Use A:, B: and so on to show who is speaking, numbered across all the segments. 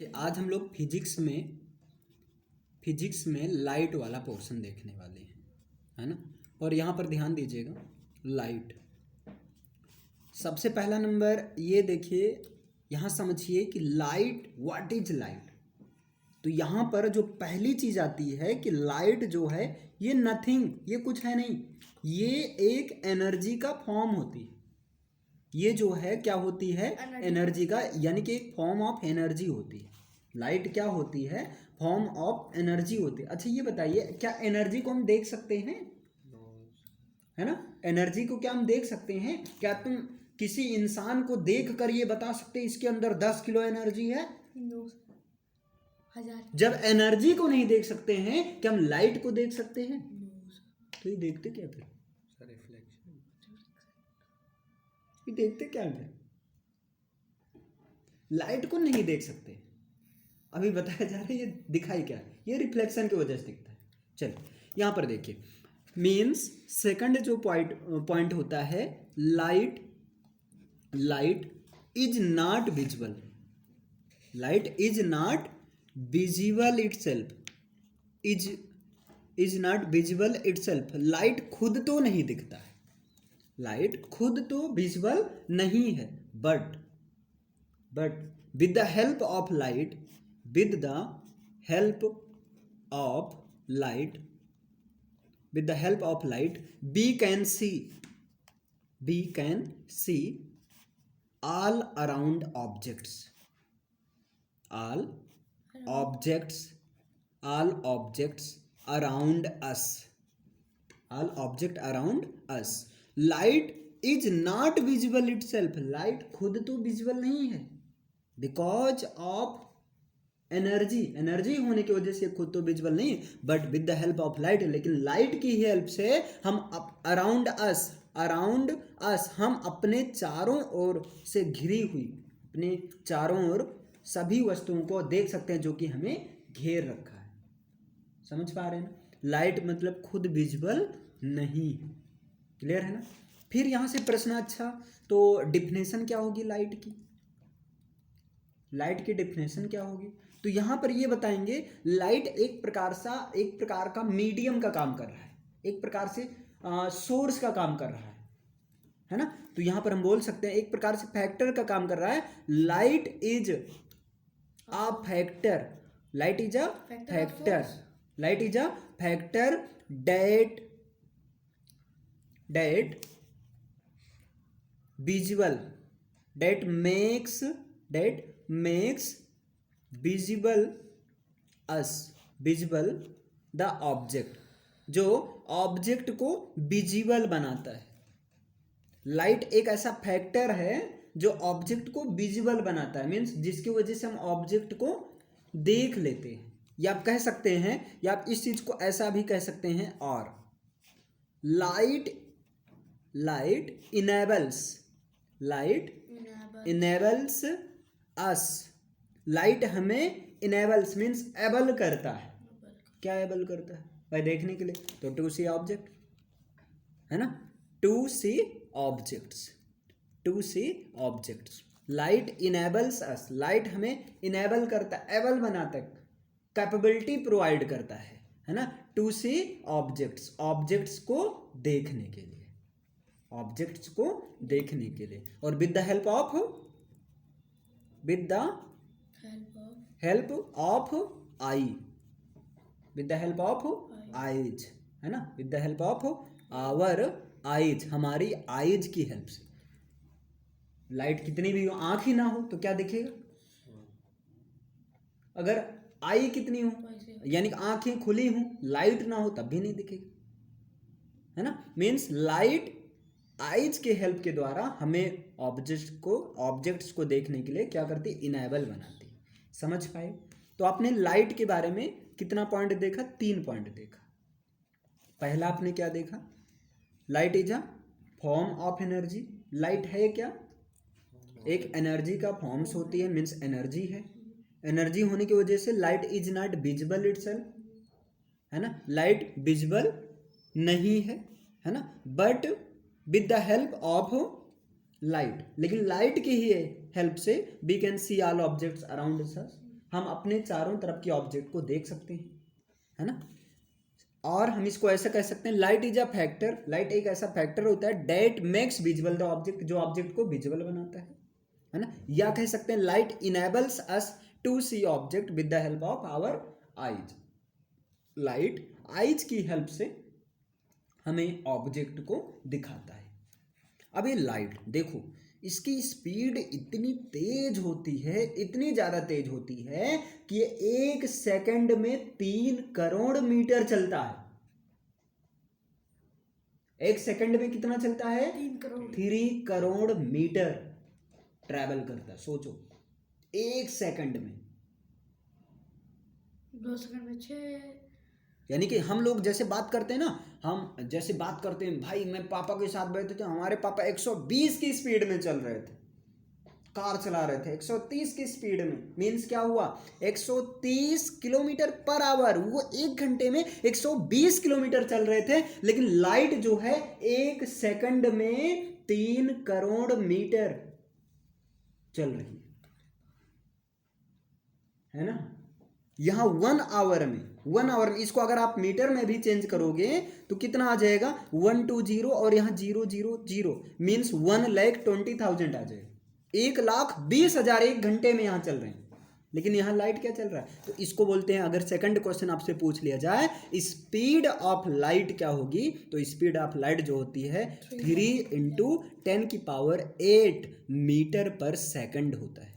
A: कि आज हम लोग फिजिक्स में लाइट वाला पोर्शन देखने वाले हैं, है ना। और यहाँ पर ध्यान दीजिएगा, लाइट। सबसे पहला नंबर ये देखिए, यहाँ समझिए कि लाइट, व्हाट इज लाइट। तो यहाँ पर जो पहली चीज आती है कि लाइट जो है ये नथिंग, ये कुछ है नहीं, ये एक एनर्जी का फॉर्म होती है। ये जो है क्या होती है, एनर्जी का, यानी कि एक फॉर्म ऑफ एनर्जी होती है। लाइट क्या होती है, फॉर्म ऑफ एनर्जी होती है। अच्छा ये बताइए, क्या एनर्जी को हम देख सकते हैं? है ना, एनर्जी को क्या हम देख सकते हैं? क्या तुम किसी इंसान को देख कर ये बता सकते इसके अंदर 10 किलो एनर्जी है? जब एनर्जी को नहीं देख सकते हैं, क्या हम लाइट को देख सकते हैं? तो ये देखते क्या फिर? ये देखते क्या है? लाइट को नहीं देख सकते। अभी बताया जा रहा है, ये दिखाई क्या है, ये रिफ्लेक्शन की वजह से दिखता है। चलिए यहां पर देखिए, मीन्स सेकंड जो पॉइंट होता है, light is not visible. Light is not visible itself, is not visible itself. Light खुद तो नहीं दिखता है, लाइट खुद तो विजिबल नहीं है, but with the help of light, with the help of light we can see all around objects, all objects around us, all object around us. Light is not visible itself, light खुद तो visible नहीं है, because of energy होने की वजह से खुद तो विजिबल नहीं, but with the help of light, लेकिन लाइट की हेल्प से हम अराउंड अस हम अपने चारों ओर से घिरी हुई, अपने चारों ओर सभी वस्तुओं को देख सकते हैं जो कि हमें घेर रखा है। समझ पा रहे हैं ना? लाइट मतलब खुद विजिबल नहीं है। क्लियर है ना? फिर यहां से प्रश्न, अच्छा तो डिफिनेशन क्या होगी लाइट की? लाइट की डिफिनेशन क्या होगी? तो यहां पर ये बताएंगे, लाइट एक प्रकार का मीडियम का काम कर रहा है, एक प्रकार से सोर्स का काम कर रहा है ना। तो यहां पर हम बोल सकते हैं एक प्रकार से फैक्टर का काम कर रहा है। Light is a factor, light is a factor that visible, that makes visible the object, जो ऑब्जेक्ट को विजिबल बनाता है। लाइट एक ऐसा फैक्टर है जो ऑब्जेक्ट को विजिबल बनाता है, मीन्स जिसकी वजह से हम ऑब्जेक्ट को देख लेते हैं। या आप कह सकते हैं, या आप इस चीज को ऐसा भी कह सकते हैं, और लाइट इनेबल्स अस, लाइट हमें इनेबल्स मीन्स एबल करता है। क्या एबल करता है भाई? देखने के लिए, तो टू सी ऑब्जेक्ट, है ना, to see objects. Light enables us, light हमें इनेबल करता है, एबल बनाता है, कैपेबिलिटी प्रोवाइड करता है ना, टू सी ऑब्जेक्ट्स को देखने के लिए, और with the help of eyes, है ना, with the help of our eyes, हमारी आईज की हेल्प से। लाइट कितनी भी हो, आंख ही ना हो तो क्या दिखेगा? अगर आई कितनी हो, यानी कि आंखें खुली हो, लाइट ना हो तब भी नहीं दिखेगा, है ना। मीन्स लाइट आईज के हेल्प के द्वारा हमें ऑब्जेक्ट्स को देखने के लिए क्या करती है? इनेबल बनाती है। समझ पाए? तो आपने लाइट के बारे में कितना पॉइंट देखा? 3 पॉइंट देखा। पहला आपने क्या देखा? Light is a form of energy. Light है क्या? एक एनर्जी का फॉर्म्स होती है, मीन्स एनर्जी है। एनर्जी होने की वजह से light is not visible itself, है ना, लाइट विजिबल नहीं है ना, but with the help of light, लेकिन लाइट की ही हेल्प से we can see all objects around us, हम अपने चारों तरफ के ऑब्जेक्ट को देख सकते हैं, है ना। और हम इसको ऐसा कह सकते हैं, light is a factor, light एक ऐसा फैक्टर होता है that makes visual the object, जो ऑब्जेक्ट को विजुअल बनाता है ना। या कह सकते हैं light enables us to see object with the help of our eyes, light eyes की हेल्प से हमें ऑब्जेक्ट को दिखाता है। अब ये लाइट देखो, इसकी स्पीड इतनी तेज होती है, इतनी ज़्यादा तेज होती है कि ये 1 सेकंड में 3 करोड़ मीटर चलता है। 1 सेकंड में कितना चलता है? 3 करोड़ मीटर ट्रैवल करता है। सोचो 1 सेकंड में,
B: 2 सेकंड में 6।
A: यानी कि हम लोग जैसे बात करते हैं ना, हम जैसे बात करते हैं, भाई मैं पापा के साथ बैठे थे, हमारे पापा 120 की स्पीड में चल रहे थे, कार चला रहे थे 130 की स्पीड में। मीन्स क्या हुआ? 130 किलोमीटर पर आवर। वो 1 घंटे में 120 किलोमीटर चल रहे थे, लेकिन लाइट जो है 1 सेकंड में 3 करोड़ मीटर चल रही है ना। यहां 1 आवर में, 1 आवर में, इसको अगर आप मीटर में भी चेंज करोगे तो कितना आ जाएगा? 120 और यहाँ 000 मीन्स 1,20,000 आ जाएगा। 1,20,000 1 घंटे में यहाँ चल रहे हैं। लेकिन यहाँ लाइट क्या चल रहा है? तो इसको बोलते हैं, अगर सेकंड क्वेश्चन आपसे पूछ लिया जाए स्पीड ऑफ लाइट क्या होगी, तो स्पीड ऑफ लाइट जो होती है 3 × 10⁸ मीटर पर सेकंड होता है।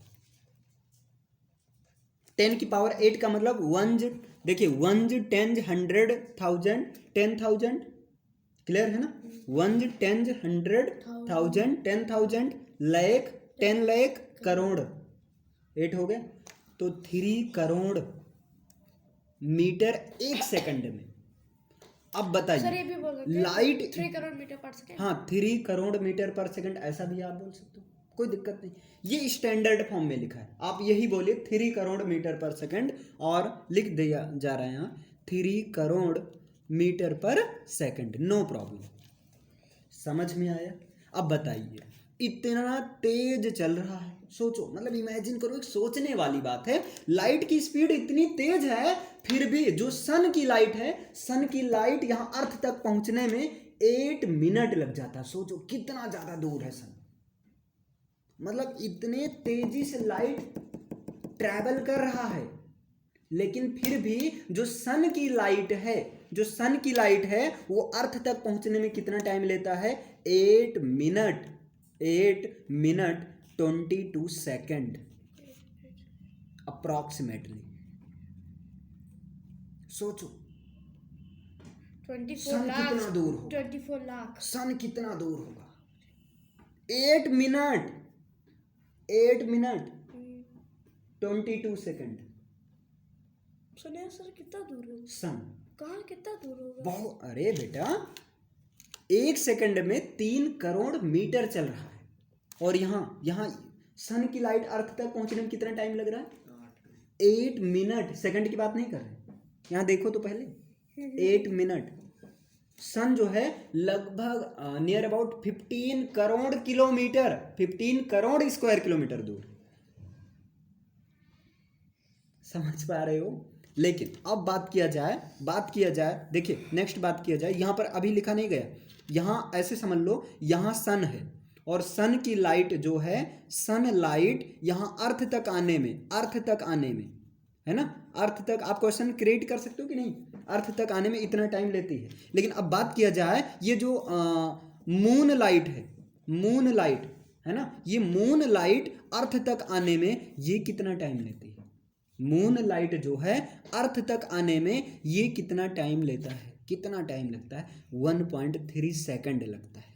A: 10⁸ का मतलब 1, देखिए 1, 10, 100, 1000, 10,000, क्लियर है ना। 1, 10, 100, 1000, 10,000, लाख, 10 लाख, करोड़, 8 हो गया। तो 3 करोड़ मीटर 1 सेकंड में। अब बताइए लाइट
B: 3 करोड़ मीटर पर सेकंड।
A: हाँ, 3 करोड़ मीटर पर सेकंड, ऐसा भी आप बोल सकते हो, कोई दिक्कत नहीं। ये स्टैंडर्ड फॉर्म में लिखा है, आप यही बोलिए 3 करोड़ मीटर पर सेकंड, और लिख दिया जा रहा है यहाँ 3 करोड़ मीटर पर सेकंड, नो प्रॉब्लम। समझ में आया? अब बताइए इतना तेज चल रहा है, सोचो, मतलब इमेजिन करो, एक सोचने वाली बात है। लाइट की स्पीड इतनी तेज है, फिर भी जो सन की लाइट है, सन की लाइट यहाँ अर्थ तक पहुंचने में 8 मिनट लग जाता है। सोचो कितना ज्यादा दूर है सन, मतलब इतने तेजी से लाइट ट्रैवल कर रहा है, लेकिन फिर भी जो सन की लाइट है, जो सन की लाइट है वो अर्थ तक पहुंचने में कितना टाइम लेता है? 8 मिनट 22 सेकंड अप्रॉक्सीमेटली। सोचो
B: 24 लाख,
A: कितना दूर होगा,
B: 24 लाख
A: सन कितना दूर होगा। 8 मिनट 22 सेकंड।
B: सुनिए सर, कितना दूर होगा
A: सन?
B: कहाँ, कितना दूर होगा?
A: बहुत, अरे बेटा 1 सेकंड में 3 करोड़ मीटर चल रहा है, और यहाँ सन की लाइट अर्थ तक पहुंचने में कितना टाइम लग रहा है? 8 मिनट। सेकंड की बात नहीं कर रहे, यहाँ देखो तो पहले 8 मिनट। सन जो है लगभग near about 15 crore kilometre, 15 crore square kilometre दूर। समझ पा रहे हो? लेकिन अब बात किया जाए, देखिए नेक्स्ट बात किया जाए, यहाँ पर अभी लिखा नहीं गया, यहाँ ऐसे समझ लो, यहाँ सन है, और सन की लाइट जो है, सन लाइट यहाँ अर्थ तक आने में है ना, अर्थ तक आप क्वेश्चन क्रिएट कर सकते हो कि नहीं, अर्थ तक आने में इतना टाइम लेती है। लेकिन अब बात किया जाए, ये जो मून लाइट है ना, ये मून लाइट अर्थ तक आने में ये कितना टाइम लेती है? मून लाइट जो है अर्थ तक आने में ये कितना टाइम लेता है? कितना टाइम लगता है? 1.3 सेकंड लगता है।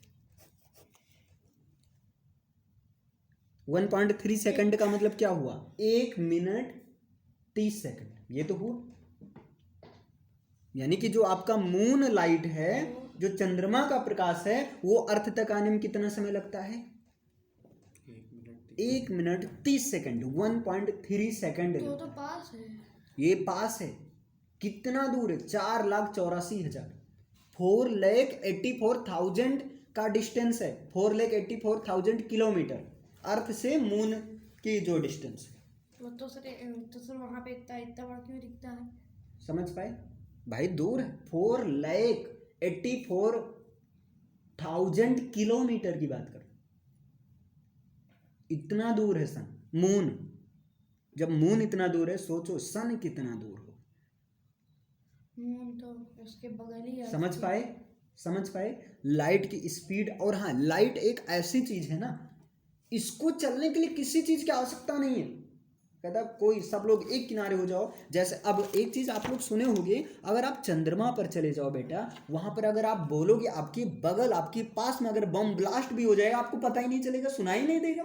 A: 1.3 सेकंड का मतलब क्या हुआ? 1 मिनट 30 सेकंड, ये तो हुआ। यानी कि जो आपका मून लाइट है, जो चंद्रमा का प्रकाश है, वो अर्थ तक आने में कितना समय लगता है? 1 मिनट 30 सेकंड, 1.3 सेकंड।
B: तो पास है,
A: ये पास है। कितना दूर है? 4,84,000, 4,84,000 का डिस्टेंस है, 4,84,000 किलोमीटर अर्थ से मून की जो डिस्टेंस है।
B: वो तो सर वहाँ पे इतना इतना बड़ा क्यों दिखता है?
A: समझ पाए भाई? दूर है, 4,84,000 किलोमीटर की बात करो, इतना दूर है सन। मून, जब मून इतना दूर है, सोचो सन कितना दूर हो।
B: मून तो उसके बगल ही है।
A: समझ पाए? समझ पाए लाइट की स्पीड। और हाँ, लाइट एक ऐसी चीज है ना, इसको चलने के लिए किसी चीज की आवश्यकता नहीं है। कहता कोई, सब लोग एक किनारे हो जाओ। जैसे अब एक चीज आप लोग सुने होंगे, अगर आप चंद्रमा पर चले जाओ बेटा, वहां पर अगर आप बोलोगे, आपके बगल आपके पास में अगर बम ब्लास्ट भी हो जाएगा, आपको पता ही नहीं चलेगा, सुनाई नहीं देगा।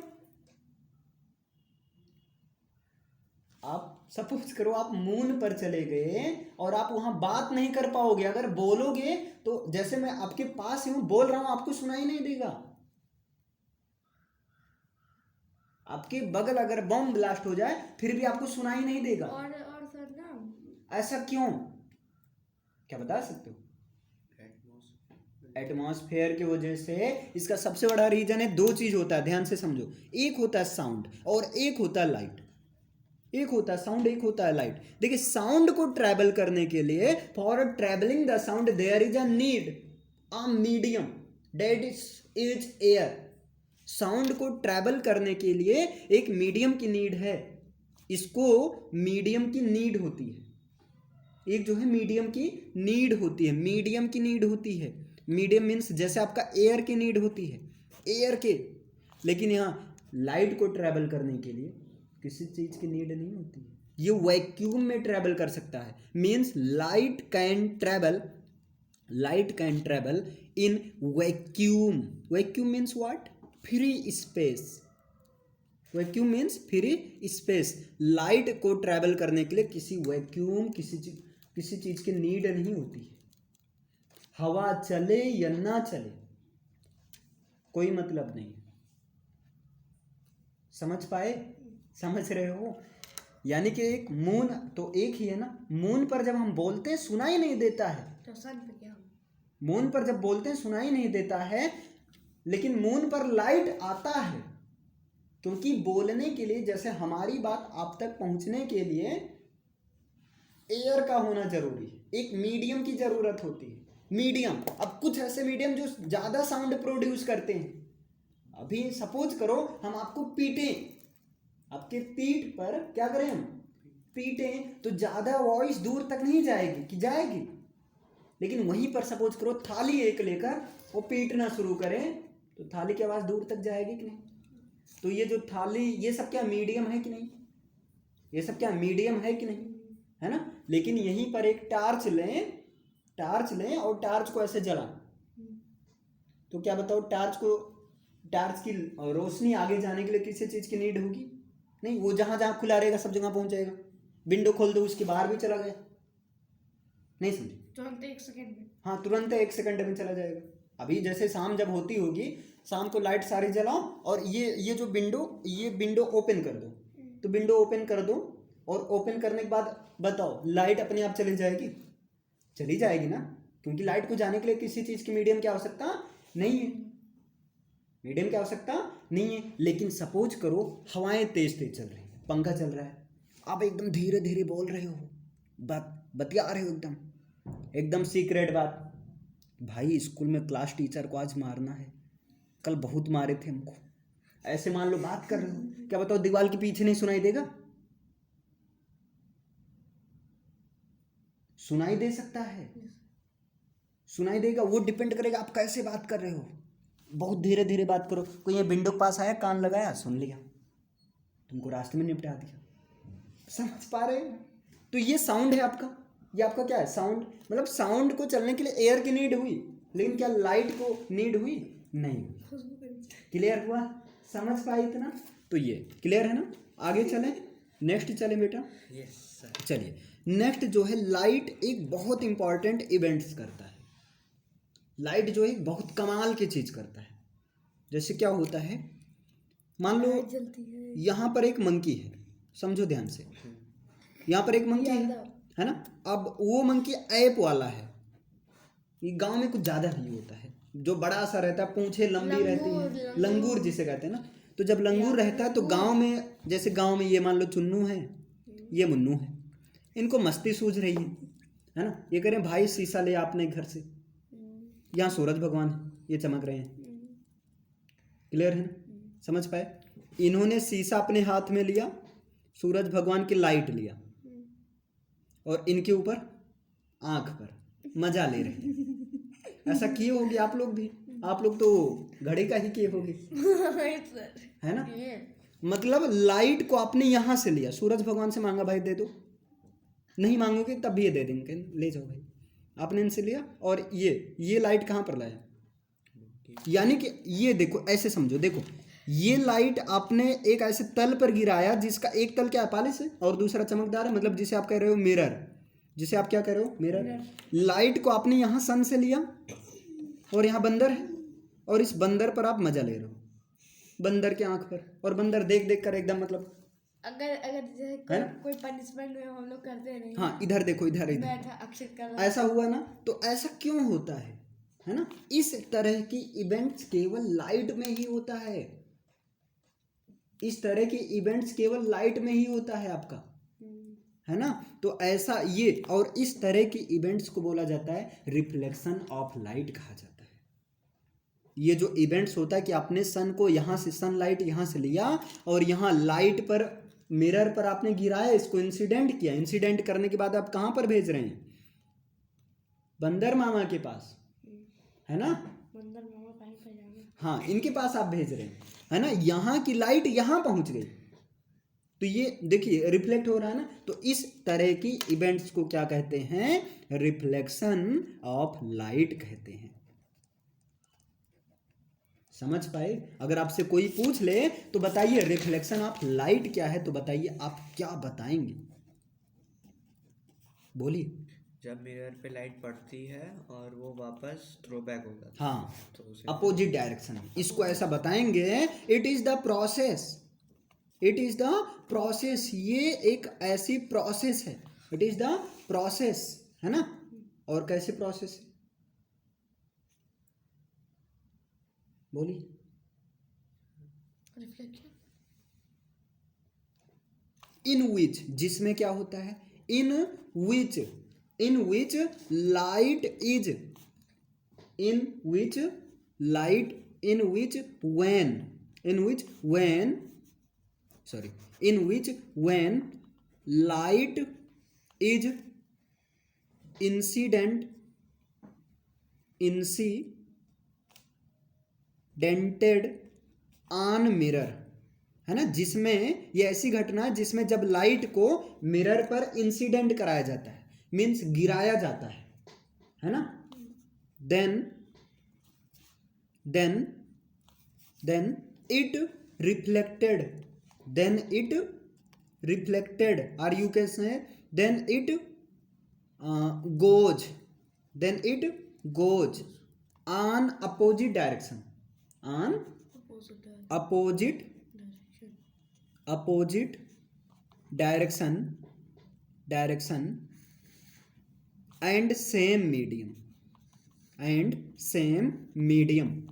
A: आप सपोज करो आप मून पर चले गए और आप वहां बात नहीं कर पाओगे, अगर बोलोगे तो जैसे मैं आपके पास हूं बोल रहा हूं, आपको सुनाई नहीं देगा। आपके बगल अगर बम ब्लास्ट हो जाए फिर भी आपको सुनाई नहीं देगा।
B: और सर ना,
A: ऐसा क्यों, क्या बता सकते हो? एटमॉस्फेयर की वजह से। इसका सबसे बड़ा रीजन है, दो चीज होता है, ध्यान से समझो। एक होता है साउंड और एक होता है लाइट। एक होता है साउंड, एक होता है लाइट। देखिए, साउंड को ट्रैवल करने के लिए, for travelling the sound there is a need a medium that is air. Sound को ट्रैवल करने के लिए एक मीडियम की नीड है, इसको मीडियम की नीड होती है। एक जो है मीडियम की नीड होती है, मीडियम की नीड होती है। मीडियम मीन्स जैसे आपका एयर की नीड होती है, एयर के। लेकिन यहाँ लाइट को ट्रैवल करने के लिए किसी चीज की नीड नहीं होती है, ये वैक्यूम में ट्रैवल कर सकता है। Means light can travel in vacuum. Vacuum means what? Free space. Vacuum means free space. Light को ट्रैवल करने के लिए किसी वैक्यूम, किसी चीज की नीड नहीं होती है। हवा चले या ना चले कोई मतलब नहीं है। समझ पाए? समझ रहे हो? यानी कि एक मून तो एक ही है ना। मून पर जब हम बोलते हैं सुनाई नहीं देता है,
B: तो सन पे क्या?
A: मून पर जब बोलते हैं सुनाई नहीं देता है, लेकिन मून पर लाइट आता है। क्योंकि बोलने के लिए, जैसे हमारी बात आप तक पहुंचने के लिए एयर का होना जरूरी है, एक मीडियम की जरूरत होती है। मीडियम, अब कुछ ऐसे मीडियम जो ज्यादा साउंड प्रोड्यूस करते हैं। अभी सपोज करो हम आपको पीटें, आपके पीठ पर क्या करें हम? पीटें, तो ज्यादा वॉइस दूर तक नहीं जाएगी कि जाएगी? लेकिन वहीं पर सपोज करो थाली एक लेकर वो पीटना शुरू करें, तो थाली की आवाज दूर तक जाएगी कि नहीं? तो ये जो थाली, ये सब क्या मीडियम है कि नहीं? ये सब क्या मीडियम है कि नहीं? है ना। लेकिन यहीं पर एक टार्च लें और टार्च को ऐसे जलाएं, तो क्या बताओ, टार्च की रोशनी आगे जाने के लिए किसी चीज की नीड होगी? नहीं, वो जहां जहां खुला रहेगा सब जगह पहुंच जाएगा। विंडो खोल दो, उसके बाहर भी चला गया। नहीं समझे?
B: तुरंत 1 सेकंड में।
A: हाँ, तुरंत 1 सेकंड में चला जाएगा। अभी जैसे शाम जब होती होगी, शाम को लाइट सारी जलाओ और ये जो विंडो ओपन कर दो, तो विंडो ओपन कर दो और ओपन करने के बाद बताओ, लाइट अपने आप चली जाएगी? चली जाएगी ना, क्योंकि लाइट को जाने के लिए किसी चीज की मीडियम की आवश्यकता नहीं है। मीडियम की आवश्यकता नहीं है। लेकिन सपोज करो हवाएं तेज तेज चल रही है, पंखा चल रहा है, आप एकदम धीरे धीरे बोल रहे हो, बतिया रहे हो एकदम सीक्रेट बात। भाई स्कूल में क्लास टीचर को आज मारना है, कल बहुत मारे थे हमको। ऐसे मान लो बात कर रहे हो, क्या बताओ दीवार के पीछे नहीं सुनाई देगा? सुनाई दे सकता है, सुनाई देगा। वो डिपेंड करेगा आप कैसे बात कर रहे हो। बहुत धीरे धीरे बात करो, कोई ये विंडो के पास आया, कान लगाया, सुन लिया, तुमको रास्ते में निपटा दिया। समझ पा रहे हो? तो ये साउंड है आपका। ये आपका क्या है? साउंड। मतलब साउंड को चलने के लिए एयर की नीड हुई, लेकिन क्या लाइट को नीड हुई? नहीं। क्लियर हुआ? समझ पाए इतना? तो ये क्लियर है ना। आगे चलें, नेक्स्ट चलें बेटा।
C: Yes sir.
A: चलिए, नेक्स्ट जो है, लाइट एक बहुत इंपॉर्टेंट इवेंट्स करता है। लाइट जो है बहुत कमाल की चीज करता है। जैसे क्या होता है, मान लो
B: लाइट जलती है।
A: यहाँ पर एक मंकी है, समझो ध्यान से। यहाँ पर एक मंकी है ना। अब वो मंकी ऐप वाला है। ये गांव में कुछ ज्यादा नहीं होता है, जो बड़ा सा रहता है, पूंछे लंबी रहती है, लंगूर जिसे कहते हैं ना। तो जब लंगूर रहता है तो गांव में, जैसे गांव में ये मान लो चुन्नू है, ये मुन्नू है, इनको मस्ती सूझ रही है ना। ये करें भाई शीशा ले अपने घर से, यहाँ सूरज भगवान है, ये चमक रहे हैं, क्लियर है ना, समझ पाए। इन्होंने शीशा अपने हाथ में लिया, सूरज भगवान की लाइट लिया, और इनके ऊपर आंख पर मजा ले रहे हैं। ऐसा किए होगे आप लोग भी, आप लोग तो घड़ी का ही किए होगे, है ना। मतलब लाइट को आपने यहाँ से लिया, सूरज भगवान से मांगा भाई दे दो, नहीं मांगोगे तब भी ये दे देंगे, ले जाओ भाई, आपने इनसे लिया। और ये लाइट कहाँ पर लाया, यानी कि ये देखो, ऐसे समझो, देखो ये लाइट आपने एक ऐसे तल पर गिराया जिसका एक तल क्या है, पॉलिश है, और दूसरा चमकदार है, मतलब जिसे आप कह रहे हो मिरर, जिसे आप क्या कह रहे हो, मिरर। लाइट को आपने यहाँ सन से लिया, और यहाँ बंदर है, और इस बंदर पर आप मजा ले रहे हो, बंदर के आंख पर, और बंदर देख देख कर एकदम, मतलब
B: अगर जैसे कोई पनिशमेंट में हम लोग करते नहीं,
A: हाँ इधर देखो, इधर इधर
B: बैठा अक्षर कर रहा,
A: ऐसा हुआ ना। तो ऐसा क्यों होता है ना। इस तरह की इवेंट्स केवल लाइट में ही होता है, इस तरह की इवेंट्स केवल लाइट में ही होता है आपका, है ना। तो ऐसा ये, और इस तरह की इवेंट्स को बोला जाता है रिफ्लेक्शन ऑफ लाइट कहा जाता है। ये जो इवेंट्स होता है कि आपने सन को यहाँ से, सनलाइट यहाँ से लिया, और यहाँ लाइट पर, मिरर पर आपने गिराया, इसको इंसिडेंट किया, इंसिडेंट करने के बाद आप कहाँ पर भेज रहे हैं, बंदर मामा के पास, है ना,
B: बंदर मामा कहीं पर जाना,
A: हाँ इनके पास आप भेज रहे हैं, है ना। यहाँ की लाइट यहाँ पहुँच गई, तो ये देखिए रिफ्लेक्ट हो रहा है ना। तो इस तरह की इवेंट्स को क्या कहते हैं, रिफ्लेक्शन ऑफ लाइट कहते हैं। समझ पाए। अगर आपसे कोई पूछ ले तो बताइए रिफ्लेक्शन ऑफ लाइट क्या है, तो बताइए आप क्या बताएंगे, बोलिए।
C: जब मिरर पे लाइट पड़ती है और वो वापस थ्रो बैक हो जाता
A: हाँ,
C: है तो उसे
A: अपोजिट डायरेक्शन, इसको ऐसा बताएंगे, it is the process, it is the process, ये एक ऐसी प्रोसेस है, इट इज द प्रोसेस, है ना। और कैसे प्रोसेस है, बोलिए।
B: रिफ्लेक्शन,
A: इन विच, जिसमें क्या होता है, in which light is, in which light, in which when light is incidented on mirror, है ना। जिसमें ये ऐसी घटना है जिसमें जब लाइट को मिरर पर इंसिडेंट कराया जाता है, मीन्स गिराया जाता है ना। then it reflected, or you can say then it goes on opposite direction, on opposite direction and same medium,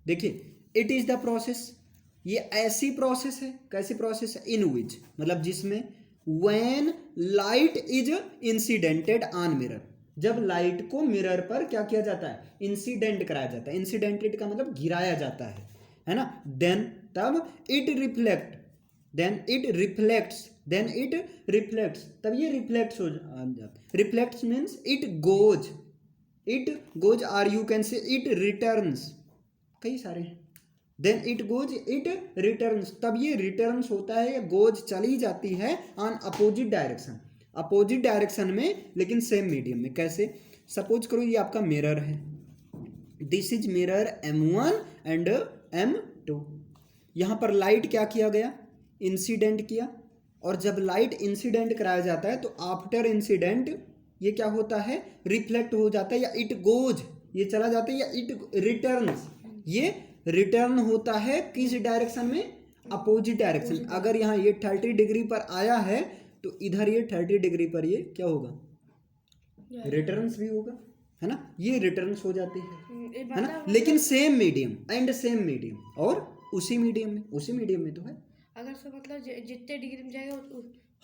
A: देखिए इट इज द प्रोसेस, ये ऐसी प्रोसेस है, कैसी प्रोसेस है, इन विच मतलब जिसमें, when light is incidented on mirror, जब light को मिरर पर क्या किया जाता है, इंसिडेंट कराया जाता है, इंसिडेंटेड का मतलब गिराया जाता है ना। देन तब इट रिफ्लेक्ट्स, तब ये रिफ्लेक्ट्स हो जाता, रिफ्लेक्ट्स मीन्स इट गोज और you can say it returns, कई सारे हैं। देन इट रिटर्न्स, तब ये रिटर्न्स होता है, या गोज चली जाती है ऑन अपोजिट डायरेक्शन में, लेकिन सेम मीडियम में। कैसे, सपोज करो ये आपका मिरर है, this is mirror M1 and M2, यहाँ पर लाइट क्या किया गया, इंसिडेंट किया, और जब लाइट इंसिडेंट कराया जाता है तो आफ्टर इंसिडेंट ये क्या होता है, रिफ्लेक्ट हो जाता है, या इट गोज, ये चला जाता है, या इट रिटर्न्स, ये रिटर्न होता है किस डायरेक्शन में, अपोजिट डायरेक्शन। अगर यहाँ ये 30 डिग्री पर आया है तो इधर ये 30 डिग्री पर ये क्या होगा, रिटर्न्स भी होगा, है ना। ये रिटर्न्स हो जाती है ना, लेकिन सेम मीडियम और उसी मीडियम में तो है।
B: अगर से मतलब जितने डिग्री में जाएगा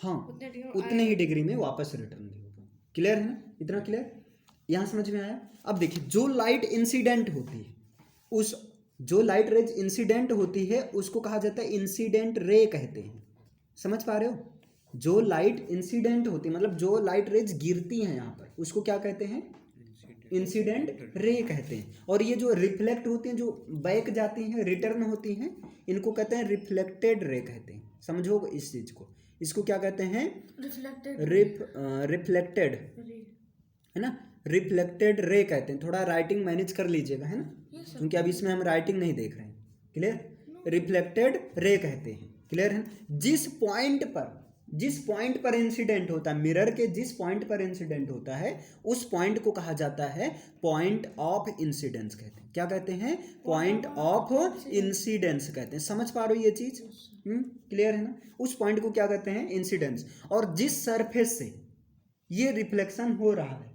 A: हाँ,
B: उतने डिग्री में
A: उतने ही डिग्री में वापस रिटर्न भी होगा। क्लियर है ना, इतना क्लियर, यहाँ समझ में आया। अब देखिए जो लाइट इंसिडेंट होती है, उस जो लाइट रेज इंसिडेंट होती है उसको कहा जाता है इंसिडेंट रे कहते हैं। समझ पा रहे हो, जो लाइट इंसिडेंट होती है मतलब जो लाइट रेज गिरती हैं यहाँ पर, उसको क्या कहते हैं, इंसिडेंट रे कहते हैं। और ये जो रिफ्लेक्ट होती हैं, जो बैक जाती हैं, रिटर्न होती हैं, इनको कहते हैं रिफ्लेक्टेड रे कहते हैं। समझो इस चीज को, इसको क्या कहते हैं, रिफ्लेक्टेड, है ना, रिफ्लेक्टेड रे कहते हैं। थोड़ा राइटिंग मैनेज कर लीजिएगा, है ना, क्योंकि अभी इसमें हम राइटिंग नहीं देख रहे हैं। क्लियर, रिफ्लेक्टेड रे कहते हैं। क्लियर है, जिस पॉइंट पर इंसिडेंट होता है, मिरर के जिस पॉइंट पर इंसिडेंट होता है उस पॉइंट को कहा जाता है पॉइंट ऑफ इंसिडेंस कहते हैं। क्या कहते हैं, पॉइंट ऑफ इंसिडेंस कहते हैं। समझ पा रहे हो ये चीज, क्लियर है ना, उस पॉइंट को क्या कहते हैं, इंसिडेंस। और जिस सरफेस से ये रिफ्लेक्शन हो रहा है,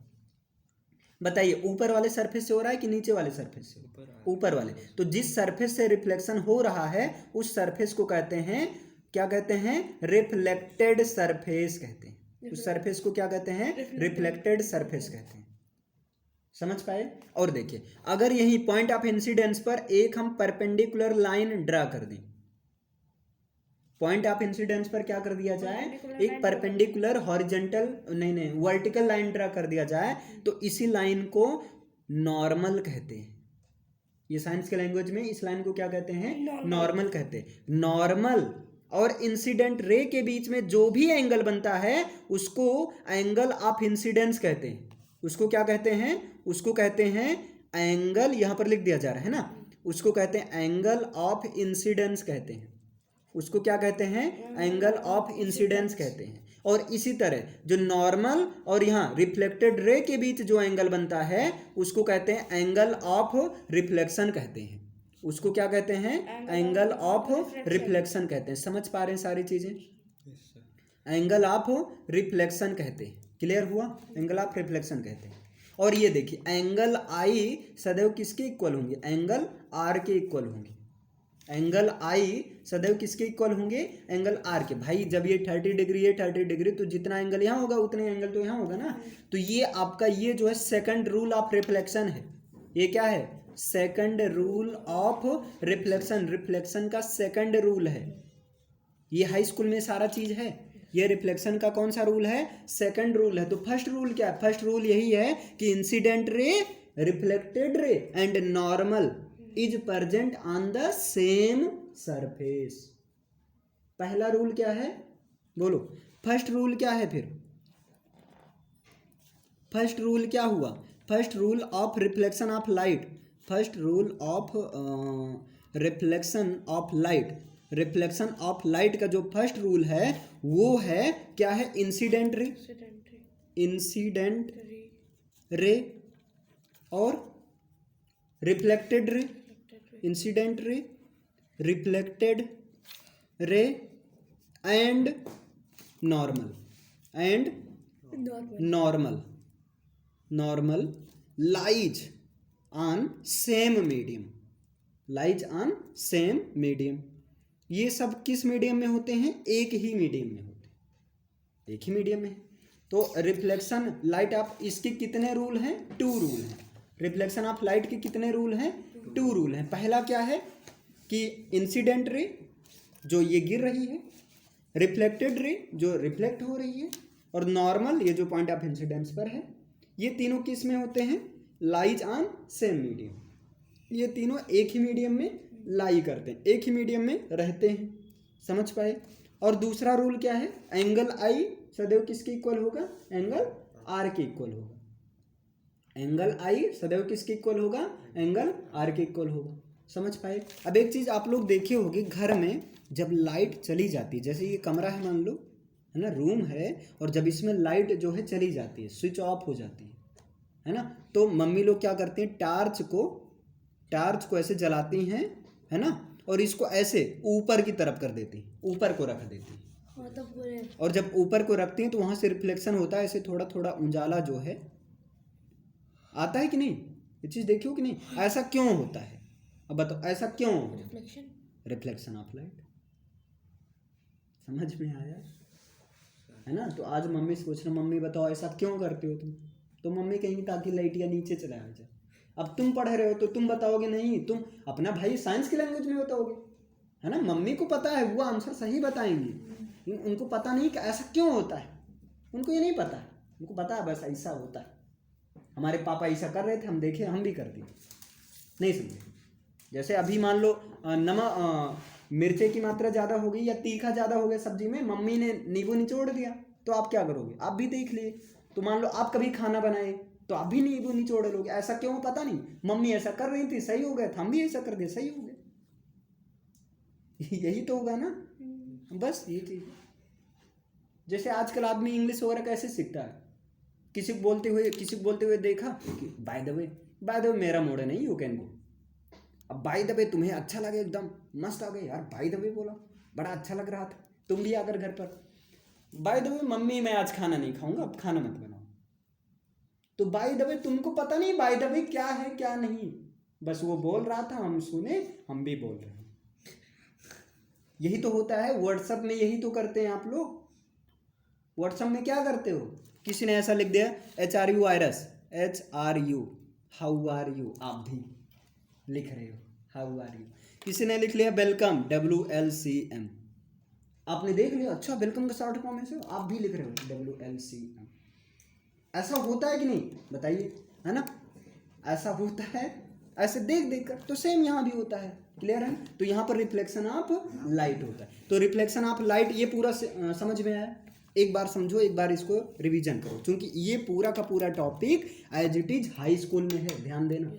A: बताइए ऊपर वाले सरफेस से हो रहा है कि नीचे वाले सरफेस से, ऊपर वाले। तो जिस सरफेस से रिफ्लेक्शन हो रहा है उस सरफेस को कहते हैं, क्या कहते हैं, रिफ्लेक्टेड सरफेस कहते हैं। उस सरफेस को क्या कहते हैं, रिफ्लेक्टेड सरफेस कहते हैं। समझ पाए। और देखिए अगर यही पॉइंट ऑफ इंसिडेंस पर एक हम परपेंडिकुलर लाइन ड्रा कर दें, पॉइंट ऑफ इंसिडेंस पर क्या कर दिया जाए, एक परपेंडिकुलर हॉरिजेंटल नहीं वर्टिकल लाइन ड्रा कर दिया जाए, तो इसी लाइन को नॉर्मल कहते हैं। ये साइंस के लैंग्वेज में इस लाइन को क्या कहते हैं, नॉर्मल कहते हैं। नॉर्मल और इंसिडेंट रे के बीच में जो भी एंगल बनता है उसको एंगल ऑफ इंसिडेंस कहते हैं। उसको क्या कहते हैं, उसको कहते हैं एंगल, यहां पर लिख दिया जा रहा है ना, उसको कहते हैं एंगल ऑफ इंसिडेंस कहते हैं। उसको क्या कहते हैं, एंगल ऑफ इंसिडेंस कहते हैं। और इसी तरह जो नॉर्मल और यहाँ रिफ्लेक्टेड रे के बीच जो एंगल बनता है उसको कहते हैं एंगल ऑफ रिफ्लेक्शन कहते हैं। उसको क्या कहते हैं, एंगल ऑफ रिफ्लेक्शन कहते हैं। समझ पा रहे हैं सारी चीजें, एंगल ऑफ रिफ्लेक्शन कहते हैं। क्लियर हुआ, एंगल ऑफ रिफ्लेक्शन कहते हैं। और ये देखिए एंगल आई सदैव किसके इक्वल होंगे, एंगल आर के इक्वल होंगे। एंगल आई सदैव किसके इक्वल होंगे, एंगल आर के। भाई जब ये 30 डिग्री है 30 डिग्री, तो जितना एंगल यहाँ होगा उतने एंगल तो यहाँ होगा ना। तो ये आपका ये जो है सेकंड रूल ऑफ रिफ्लेक्शन है। ये क्या है, second rule of reflection, reflection का सेकंड रूल है। ये हाई स्कूल में सारा चीज है। ये रिफ्लेक्शन का कौन सा रूल है, सेकंड रूल है। तो फर्स्ट रूल क्या है, फर्स्ट रूल यही है कि incident ray, reflected ray and normal is present on the same surface. पहला रूल क्या है, बोलो, फर्स्ट रूल क्या है। फिर फर्स्ट रूल क्या हुआ, first rule of reflection of light, first rule of reflection of light, reflection of light का जो फर्स्ट रूल है वो है क्या है, इंसिडेंट रे, इंसिडेंट रे और reflected ray, incident ray, reflected ray and normal, and normal lies on same medium, lies on same medium. ये सब किस मीडियम में होते हैं, एक ही मीडियम में होते हैं, एक ही मीडियम में। तो रिफ्लेक्शन लाइट ऑफ, इसके कितने रूल हैं, 2 रूल हैं। रिफ्लेक्शन ऑफ लाइट के कितने रूल हैं, 2 रूल हैं। पहला क्या है कि इंसिडेंट रे जो ये गिर रही है, रिफ्लेक्टेड रे जो रिफ्लेक्ट हो रही है, और नॉर्मल ये जो पॉइंट ऑफ इंसिडेंस पर है, ये तीनों किस में होते हैं, लाइज ऑन सेम मीडियम। ये तीनों एक ही मीडियम में लाई करते हैं, एक ही मीडियम में रहते हैं। समझ पाए। और दूसरा रूल क्या है, एंगल आई सदैव किसके इक्वल होगा, एंगल आर के इक्वल होगा। एंगल आई सदैव किसके इक्वल होगा, एंगल आर के इक्वल होगा। समझ पाए। अब एक चीज आप लोग देखे होंगे, घर में जब लाइट चली जाती है, जैसे ये कमरा है मान लो, है ना, रूम है, और जब इसमें लाइट जो है चली जाती है, स्विच ऑफ हो जाती है ना, तो मम्मी लोग क्या करती हैं, टार्च को ऐसे जलाती हैं, है ना, और इसको ऐसे ऊपर की तरफ कर देती हैं, ऊपर को रख देती हैं। और जब ऊपर को रखती हैं तो वहां से रिफ्लेक्शन होता है, ऐसे थोड़ा थोड़ा उजाला जो है आता है कि नहीं, ये चीज देखियो कि नहीं, ऐसा क्यों होता है, अब बताओ ऐसा क्यों, रिफ्लेक्शन ऑफ लाइट। समझ में आया है ना? तो आज मम्मी से पूछ रहा, मम्मी बताओ ऐसा क्यों करते हो तुम? तो मम्मी कहेंगी ताकि लाइट या नीचे चला जाए। अब तुम पढ़ रहे हो तो तुम बताओगे नहीं, तुम अपना भाई साइंस की लैंग्वेज में बताओगे, है ना? मम्मी को पता है, वो आंसर सही बताएंगी, उनको पता नहीं कि ऐसा क्यों होता है, उनको ये नहीं पता है, उनको पता है बस ऐसा होता है, हमारे पापा ऐसा कर रहे थे, हम देखे, हम भी कर दिए। नहीं समझे? जैसे अभी मान लो नमक मिर्चे की मात्रा ज़्यादा हो गई या तीखा ज़्यादा हो गया सब्जी में, मम्मी ने नींबू निचोड़ दिया, तो आप क्या करोगे? आप भी देख लिए। तो मान लो आप कभी खाना बनाए तो आप भी नींबू निचोड़ लोगे। ऐसा क्यों? पता नहीं, मम्मी ऐसा कर रही थी, सही हो गया था, हम भी ऐसा कर दिए, सही हो गया। यही तो होगा ना, बस ये चीज़। जैसे आजकल आदमी इंग्लिश वगैरह कैसे सीखता है, किसी को बोलते हुए देखा कि बाय द वे मेरा मोड़ नहीं, यू कैन गो। अब बाय द वे तुम्हें अच्छा लगे, एकदम मस्त आ गए यार, बाय द वे बोला, बड़ा अच्छा लग रहा था। तुम भी अगर घर पर बाय द वे मम्मी मैं आज खाना नहीं खाऊंगा, अब खाना मत बनाओ, तो बाय द वे तुमको पता नहीं बाय द वे क्या है क्या नहीं, बस वो बोल रहा था, हम सुने, हम भी बोल रहे हैं। यही तो होता है व्हाट्सएप में, यही तो करते हैं आप लोग। व्हाट्सएप में क्या करते हो, किसी ने ऐसा लिख दिया HRU virus, HRU how are you, आप भी लिख रहे हो हाउ आर यू। किसी ने लिख लिया वेलकम, WLCM, आपने देख लिया, अच्छा वेलकम का शॉर्ट फॉर्म है, आप भी लिख रहे हो WLCM। ऐसा होता है कि नहीं बताइए, है ना? ऐसा होता है, ऐसे देख कर। तो सेम यहाँ भी होता है, क्लियर है? तो यहाँ पर रिफ्लेक्शन ऑफ लाइट होता है। तो रिफ्लेक्शन ऑफ लाइट, ये पूरा समझ में आया? एक बार समझो, एक बार इसको रिवीजन करो, क्योंकि ये पूरा का पूरा topic as it is high school में है, ध्यान देना।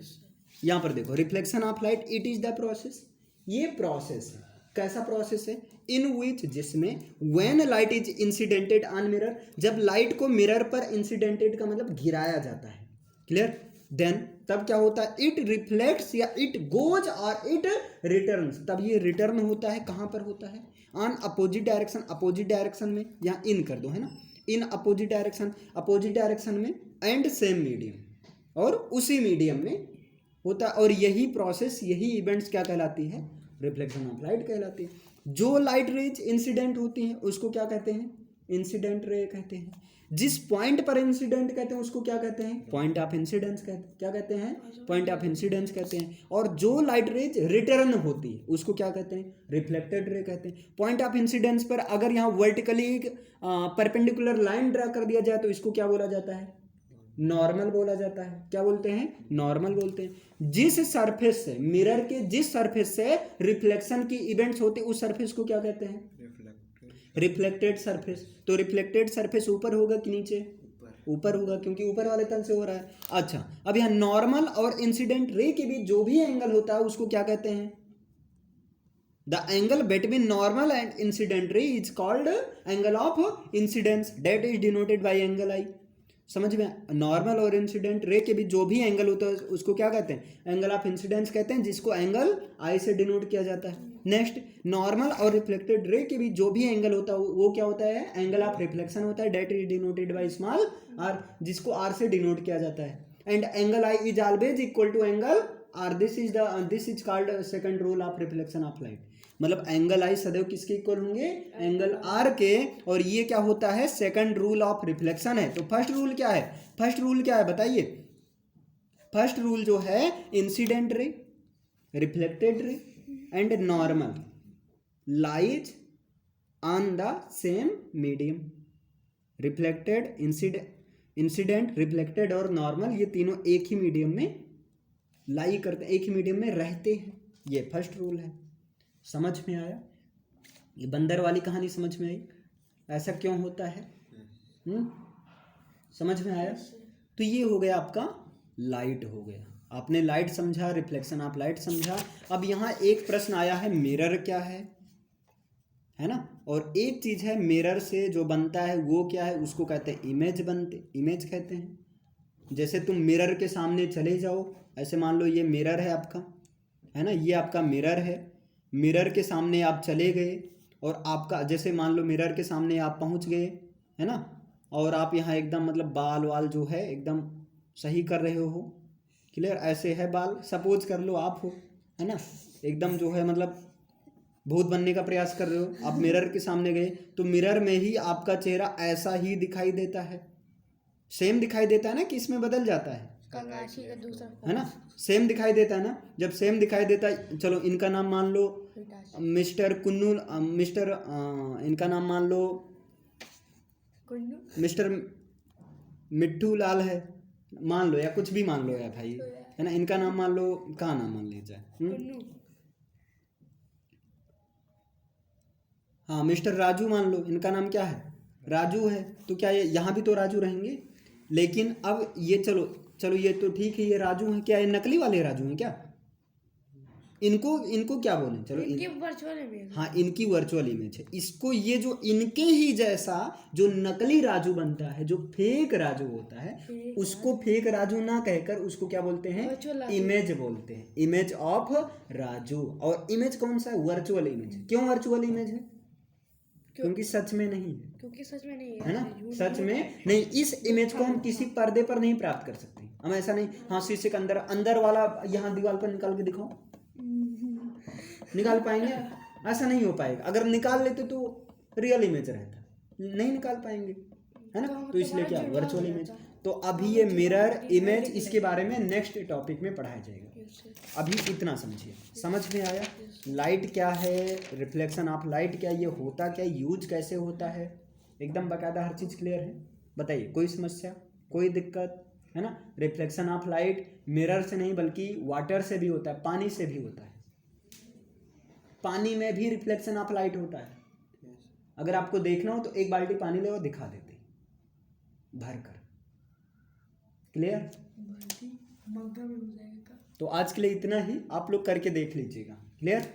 A: यहाँ पर देखो, reflection of light, it is the process, ये प्रोसेस है। कैसा प्रोसेस है? इन विच, जिसमें when light is incidented on mirror, जब लाइट को मिरर पर इंसिडेंटेड का मतलब गिराया जाता है, क्लियर? देन तब क्या होता है? इट रिफ्लेक्ट्स या इट गोज और इट रिटर्न्स, तब ये रिटर्न होता है। कहाँ पर होता है? On opposite direction, opposite direction में, यहाँ इन कर दो, है ना? इन अपोजिट डायरेक्शन में, एंड सेम मीडियम, और उसी मीडियम में होता है। और यही प्रोसेस, यही इवेंट्स क्या कहलाती है? रिफ्लेक्शन ऑफ लाइट कहलाती है। जो लाइट रेज इंसिडेंट होती हैं उसको क्या कहते हैं? इंसिडेंट रे कहते हैं। जिस पॉइंट पर इंसिडेंट कहते हैं उसको क्या कहते हैं? पॉइंट ऑफ इंसिडेंस कहते हैं। क्या कहते हैं? पॉइंट ऑफ इंसिडेंस कहते हैं। और जो लाइट रेज रिटर्न होती है उसको क्या कहते हैं? रिफ्लेक्टेड रे कहते हैं। पॉइंट ऑफ इंसिडेंस पर अगर यहाँ वर्टिकली एक परपेंडिकुलर लाइन ड्रा कर दिया जाए तो इसको क्या बोला जाता है? नॉर्मल बोला जाता है। क्या बोलते हैं? नॉर्मल बोलते हैं। जिस सरफेस से, मिरर के जिस सरफेस से रिफ्लेक्शन की इवेंट्स होते हैं उस सरफेस को क्या कहते हैं? Reflected surface. तो रिफ्लेक्टेड सरफेस ऊपर होगा कि नीचे? ऊपर होगा, क्योंकि ऊपर वाले तल से हो रहा है। अच्छा, अब यहाँ नॉर्मल और इंसिडेंट रे के बीच जो भी एंगल होता है उसको क्या कहते हैं? The angle between normal and incident ray is called angle of incidence, that is denoted by angle I. समझ में? नॉर्मल और इंसिडेंट रे के बीच जो भी एंगल होता है उसको क्या कहते हैं? एंगल ऑफ इंसिडेंस कहते हैं, जिसको एंगल आई से डिनोट किया जाता है। नेक्स्ट, नॉर्मल और रिफ्लेक्टेड रे के बीच जो भी एंगल होता है वो क्या होता है? एंगल ऑफ रिफ्लेक्शन होता है, that is denoted by small r, जिसको आर से डिनोट किया जाता है। And angle i is always equal to angle r, this is called second rule of reflection of light. मतलब एंगल आई सदैव किसके इक्वल होंगे? एंगल आर के। और ये क्या होता है? सेकंड रूल ऑफ रिफ्लेक्शन है। तो फर्स्ट रूल क्या है? फर्स्ट रूल क्या है बताइए? फर्स्ट रूल जो है, incident ray, reflected ray and normal lies on the same medium. Reflected, incident, reflected और नॉर्मल, ये तीनों एक ही मीडियम में लाई करते हैं, एक ही मीडियम में रहते हैं। ये फर्स्ट रूल है। समझ में आया? ये बंदर वाली कहानी समझ में आई? ऐसा क्यों होता है? समझ में आया? तो ये हो गया आपका लाइट हो गया। आपने लाइट समझा, रिफ्लेक्शन ऑफ लाइट समझा। अब यहाँ एक प्रश्न आया है, मिरर क्या है ना? और एक चीज है मिरर से जो बनता है वो क्या है? उसको कहते हैं इमेज, इमेज कहते हैं। जैसे तुम मिरर के सामने चले जाओ, ऐसे मान लो ये मिरर है आपका, है ना? ये आपका मिरर है। मिरर के सामने आप चले गए और आपका, जैसे मान लो मिरर के सामने आप पहुंच गए, है ना? और आप यहाँ एकदम मतलब बाल वाल जो है एकदम सही कर रहे हो, क्लियर? ऐसे है बाल, सपोज कर लो आप हो, है ना? एकदम जो है मतलब भूत बनने का प्रयास कर रहे हो, आप मिरर के सामने गए तो मिरर में ही आपका चेहरा ऐसा ही दिखाई देता है, सेम दिखाई देता है ना कि इसमें बदल जाता है
B: कंगाशी का दूसरा
A: है ना, सेम दिखाई देता है ना। जब सेम दिखाई देता है, चलो इनका नाम मान लो मिस्टर कुन्नू, इनका नाम मान लो
B: कुन्नू
A: मिस्टर मिट्टू लाल है, मान लो, या कुछ भी मान लो यार भाई, है ना। इनका नाम मान लो, कहाँ नाम मान लीजिए,
B: कुन्नू
A: हाँ मिस्टर राजू मान लो, इनका नाम क्या है, राजू है, तो क्या ये यहाँ भी तो राजू रहेंगे। लेकिन अब ये चलो चलो ये तो ठीक है, ये राजू हैं, क्या ये नकली वाले राजू हैं क्या, इनको इनको क्या बोलें, चलो
B: इनके वर्चुअल इमेज।
A: हाँ इनकी वर्चुअल इमेज है। इसको ये जो इनके ही जैसा जो नकली राजू बनता है, जो फेक राजू होता है, उसको फेक राजू ना कहकर उसको क्या बोलते हैं,
B: Virtual राजू।
A: इमेज बोलते हैं, इमेज ऑफ राजू। और इमेज कौन सा है, वर्चुअल इमेज। क्यों वर्चुअल इमेज है, क्योंकि सच में नहीं है,
B: क्योंकि सच में नहीं
A: है ना, सच में नहीं। इस इमेज को हम किसी पर्दे पर नहीं प्राप्त कर सकते, हम ऐसा नहीं, हाँ शीशे के अंदर अंदर वाला यहाँ दीवार पर निकाल के दिखाओ, निकाल पाएंगे, ऐसा नहीं हो पाएगा। अगर निकाल लेते तो रियल इमेज रहता, नहीं निकाल पाएंगे, है ना। तो इसलिए क्या वर्चुअल इमेज। तो अभी ये मिरर इमेज, इसके बारे में नेक्स्ट टॉपिक में पढ़ाया जाएगा। अभी इतना समझिए, समझ में आया लाइट क्या है, रिफ्लेक्शन ऑफ लाइट क्या, ये होता क्या, यूज कैसे होता है, एकदम बाकायदा हर चीज़ क्लियर है। बताइए कोई समस्या, कोई दिक्कत, है ना। रिफ्लेक्शन ऑफ लाइट मिरर से नहीं बल्कि वाटर से भी होता है, पानी से भी होता है, पानी में भी रिफ्लेक्शन ऑफ लाइट होता है। अगर आपको देखना हो तो एक बाल्टी पानी ले और दिखा देते भर कर, क्लियर।
B: मग्गा में हो जाएगा।
A: तो आज के लिए इतना ही, आप लोग करके देख लीजिएगा, क्लियर।